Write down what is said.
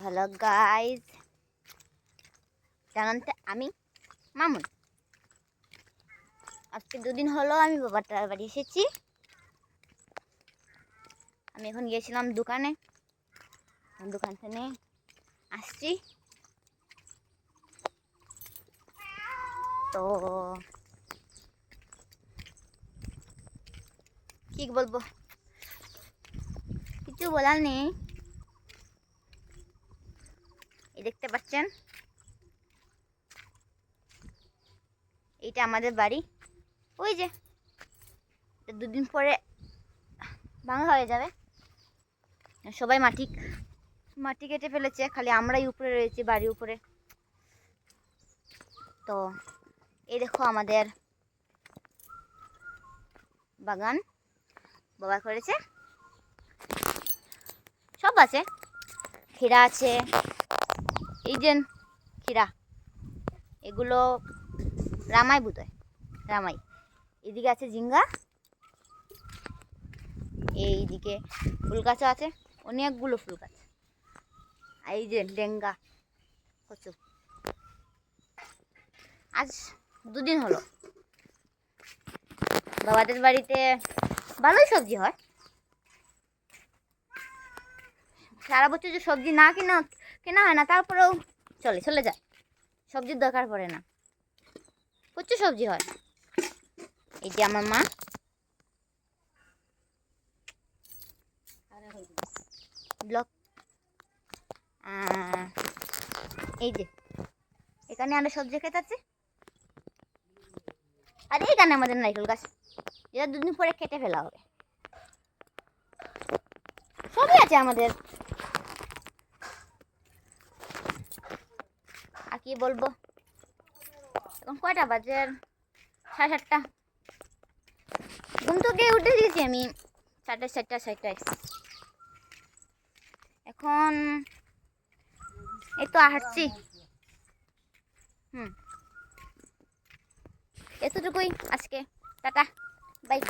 Hello guys, জানান তো আমি মামুন। আজকে দুদিন হলো আমি বাবার বাড়ি এসেছি। আমি এখন গিয়েছিলাম দোকানে, দোকান থেকে আসছি। তো কি বলবো, কিছু বলার নেই। এই দেখতে পাচ্ছেন, এইটা আমাদের বাড়ি। ওই যে দুদিন পরে ভাঙা হয়ে যাবে। সবাই মাটি কেটে ফেলেছে, খালি আমরাই উপরে রয়েছি, বাড়ির উপরে। তো এই দেখো আমাদের বাগান বাবা করেছে, সব আছে। ক্ষীরা আছে, এই যে ক্ষীরা, এগুলো রামাই বোধহয়, রামাই। এদিকে আছে ঝিঙ্গা, এইদিকে ফুল গাছও আছে, অনেকগুলো ফুল গাছ। এই যে ডেঙ্গা কচু। আজ দুদিন হলো বাবাদের বাড়িতে ভালোই সবজি হয়। সারা বছর যে সবজি না কেনা হয় না, তারপরেও চলে যায়, সবজির দরকার পড়ে না, প্রচুর সবজি হয়। এই যে আমার মা, ব্লক, এই যে এখানে আমরা সবজি খেতে আছি। আর এইখানে আমাদের নারকেল গাছ, যেটা দুদিন পরে কেটে ফেলা হবে। সবই আছে আমাদের, আর কি বলবো। এখন কয়টা বাজে? 7:30। ঘুম থেকে উঠে দিয়েছি আমি 7:60। এখন এই তো হাঁটছি। এতটুকুই আজকে, টাটা বাই।